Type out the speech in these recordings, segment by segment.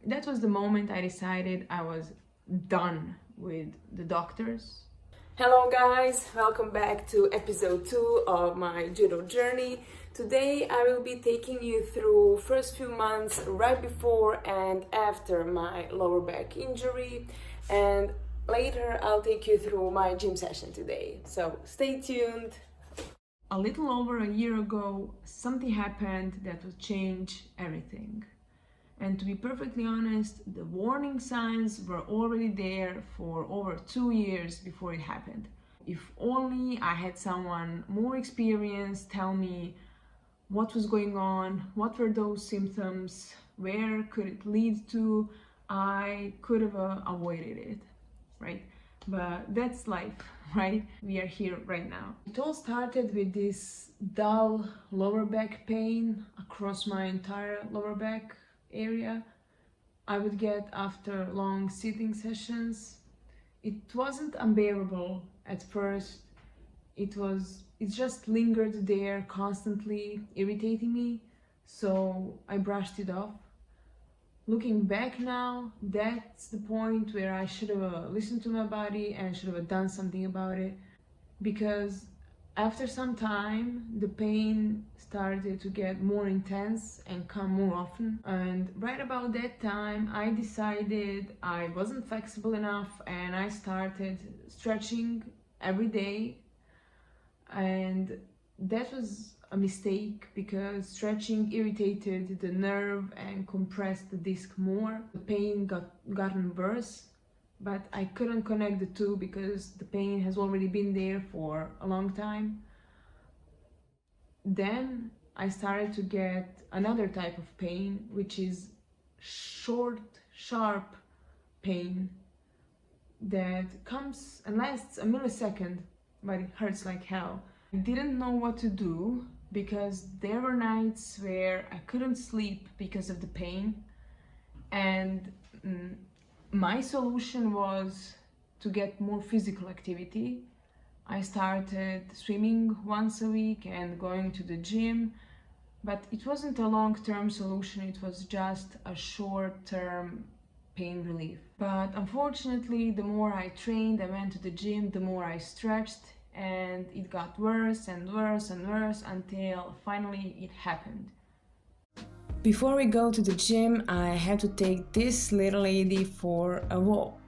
That was the moment I decided I was done with the doctors. Hello guys, welcome back to episode 2 of my Judo Journey. Today I will be taking you through first few months right before and after my lower back injury, and later I'll take you through my gym session today. So stay tuned. A little over a year ago, something happened that would change everything. And to be perfectly honest, the warning signs were already there for over 2 years before it happened. If only I had someone more experienced tell me what was going on, what were those symptoms, where could it lead to, I could have avoided it, right? But that's life, right? We are here right now. It all started with this dull lower back pain across my entire lower back area I would get after long sitting sessions. It wasn't unbearable at first. It just lingered there constantly irritating me, so I brushed it off. Looking back now, that's the point where I should have listened to my body and should have done something about it, because after some time the pain started to get more intense and come more often, and right about that time I decided I wasn't flexible enough and I started stretching every day. And that was a mistake because stretching irritated the nerve and compressed the disc more. The pain gotten worse, but I couldn't connect the two because the pain has already been there for a long time. Then I started to get another type of pain, which is short, sharp pain that comes and lasts a millisecond, but it hurts like hell. I didn't know what to do because there were nights where I couldn't sleep because of the pain, and my solution was to get more physical activity. I started swimming once a week and going to the gym, but it wasn't a long-term solution, it was just a short-term pain relief. But unfortunately, the more I trained, I went to the gym, the more I stretched, and it got worse and worse and worse until finally it happened. Before we go to the gym, I had to take this little lady for a walk.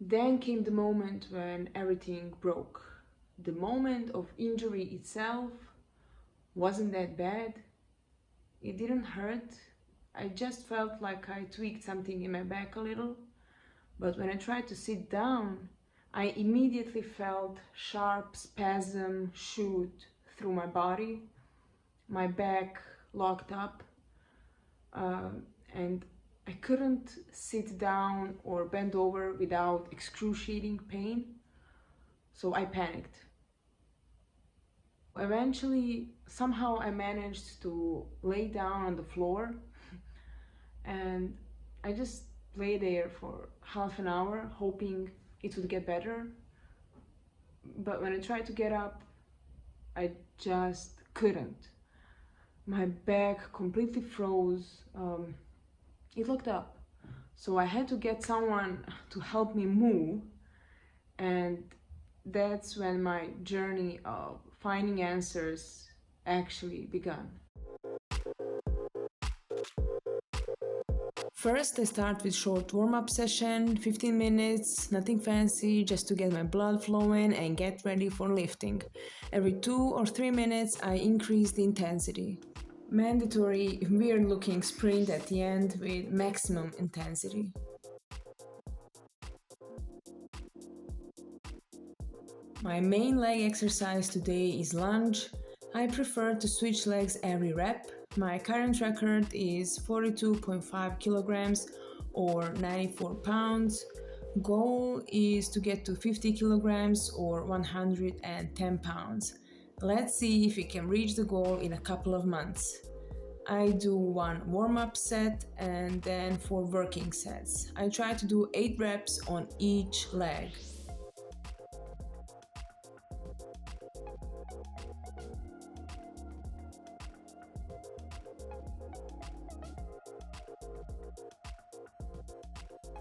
Then came the moment when everything broke. The moment of injury itself wasn't that bad. It didn't hurt. I just felt like I tweaked something in my back a little. But when I tried to sit down, I immediately felt sharp spasm shoot through my body. My back locked up, and I couldn't sit down or bend over without excruciating pain, so I panicked. Eventually, somehow I managed to lay down on the floor, and I just lay there for half an hour hoping it would get better. But when I tried to get up, I just couldn't. My back completely froze. It locked up. So I had to get someone to help me move, and that's when my journey of finding answers actually began. First, I start with short warm-up session, 15 minutes, nothing fancy, just to get my blood flowing and get ready for lifting. Every 2 or 3 minutes, I increase the intensity. Mandatory, weird-looking sprint at the end with maximum intensity. My main leg exercise today is lunge. I prefer to switch legs every rep. My current record is 42.5 kilograms or 94 pounds. Goal is to get to 50 kilograms or 110 pounds. Let's see if we can reach the goal in a couple of months. I do one warm-up set and then 4 working sets. I try to do 8 reps on each leg.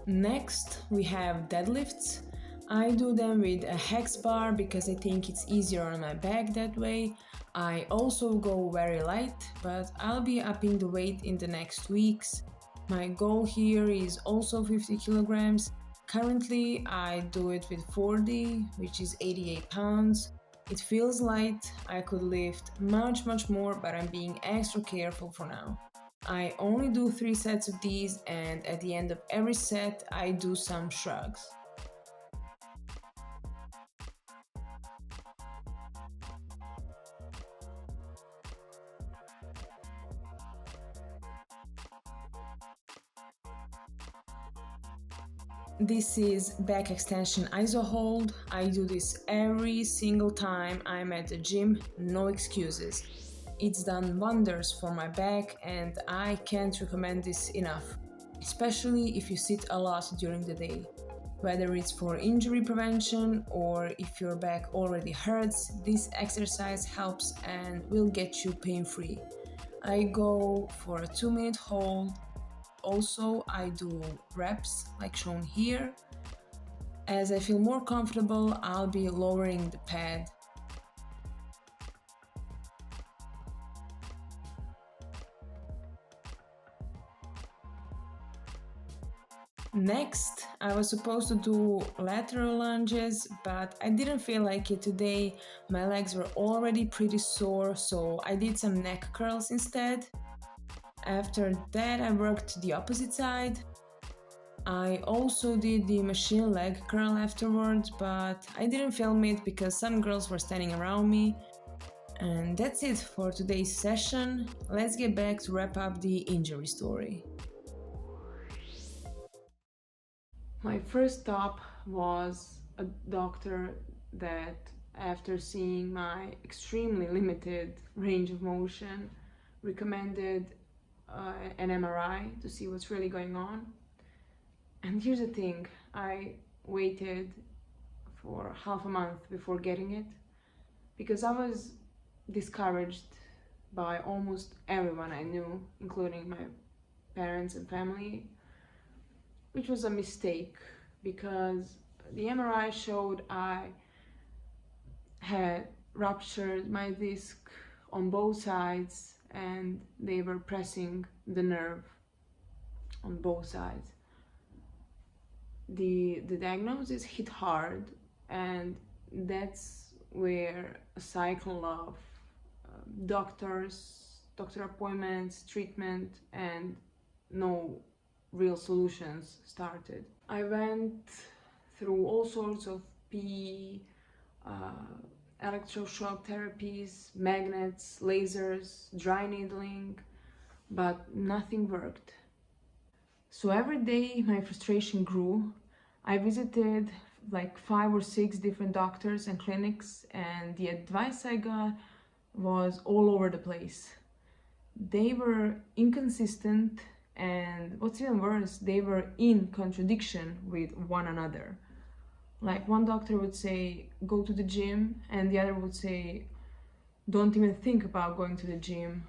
Next, we have deadlifts. I do them with a hex bar because I think it's easier on my back that way. I also go very light, but I'll be upping the weight in the next weeks. My goal here is also 50 kilograms. Currently, I do it with 40, which is 88 pounds. It feels light. I could lift much more, but I'm being extra careful for now. I only do 3 sets of these, and at the end of every set, I do some shrugs. This is back extension iso hold. I do this every single time I'm at the gym, no excuses. It's done wonders for my back and I can't recommend this enough, especially if you sit a lot during the day. Whether it's for injury prevention or if your back already hurts, this exercise helps and will get you pain-free. I go for a 2-minute hold. Also, I do reps like shown here. As I feel more comfortable, I'll be lowering the pad. Next, I was supposed to do lateral lunges, but I didn't feel like it today. My legs were already pretty sore, so I did some neck curls instead. After that, I worked the opposite side. I also did the machine leg curl afterwards, but I didn't film it because some girls were standing around me. And that's it for today's session. Let's get back to wrap up the injury story. My first stop was a doctor that, after seeing my extremely limited range of motion, recommended an MRI to see what's really going on. And here's the thing, I waited for half a month before getting it because I was discouraged by almost everyone I knew, including my parents and family, which was a mistake because the MRI showed I had ruptured my disc on both sides and they were pressing the nerve on both sides. The diagnosis hit hard, and that's where a cycle of doctor appointments, treatment, and no real solutions started. I went through all sorts of PE, electroshock therapies, magnets, lasers, dry needling, but nothing worked. So every day my frustration grew. I visited like 5 or 6 different doctors and clinics, and the advice I got was all over the place. They were inconsistent, and what's even worse, they were in contradiction with one another. Like one doctor would say, go to the gym, and the other would say, don't even think about going to the gym.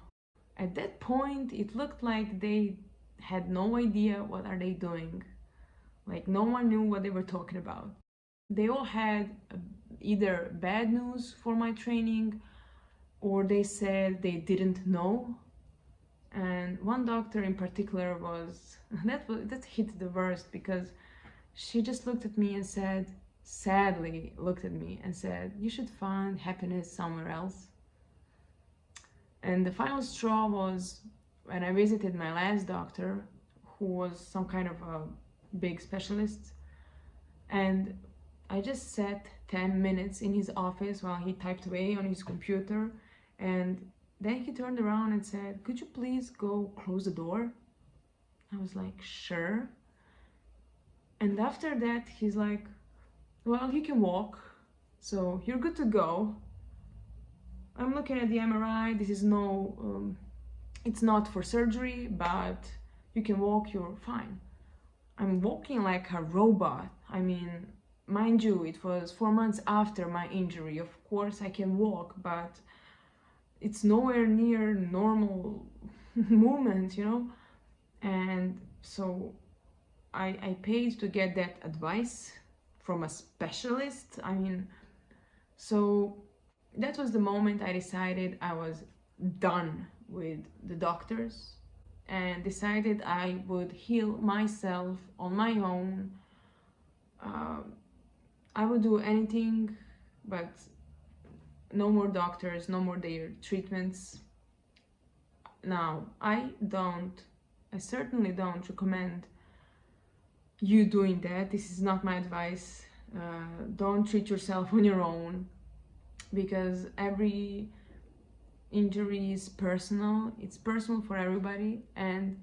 At that point, it looked like they had no idea what are they doing. Like no one knew what they were talking about. They all had either bad news for my training, or they said they didn't know. And one doctor in particular that hit the worst because she just looked at me and said, sadly looked at me and said, you should find happiness somewhere else. And the final straw was when I visited my last doctor, who was some kind of a big specialist, and I just sat 10 minutes in his office while he typed away on his computer, and then he turned around and said, could you please go close the door? I was like, sure. And after that, he's like, well, you can walk, so you're good to go. I'm looking at the MRI. This is no it's not for surgery, but you can walk, you're fine. I'm walking like a robot. I mean, mind you, it was 4 months after my injury. Of course I can walk, but it's nowhere near normal movement, you know. And so I paid to get that advice from a specialist. I mean, so that was the moment I decided I was done with the doctors and decided I would heal myself on my own. I would do anything, but no more doctors, no more their treatments. Now, I certainly don't recommend you doing that. This is not my advice. Don't treat yourself on your own, because every injury is personal. It's personal for everybody, and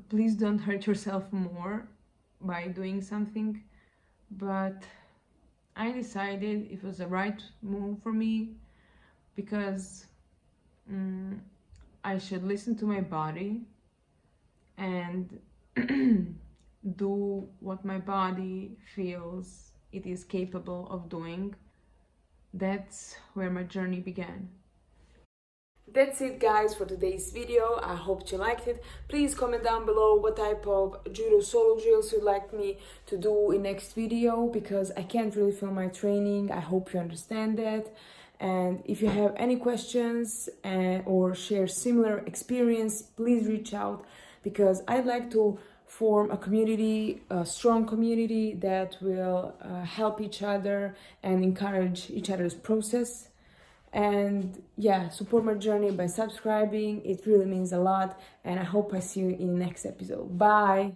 please don't hurt yourself more by doing something. But I decided it was the right move for me, because I should listen to my body and do what my body feels it is capable of doing. That's where my journey began. That's it, guys, for today's video. I hope you liked it. Please comment down below what type of judo solo drills you'd like me to do in next video, because I can't really film my training. I hope you understand that. And if you have any questions or share similar experience, please reach out, because I'd like to form a community, a strong community that will help each other and encourage each other's process. And yeah, support my journey by subscribing. It really means a lot, and I hope I see you in the next episode. Bye.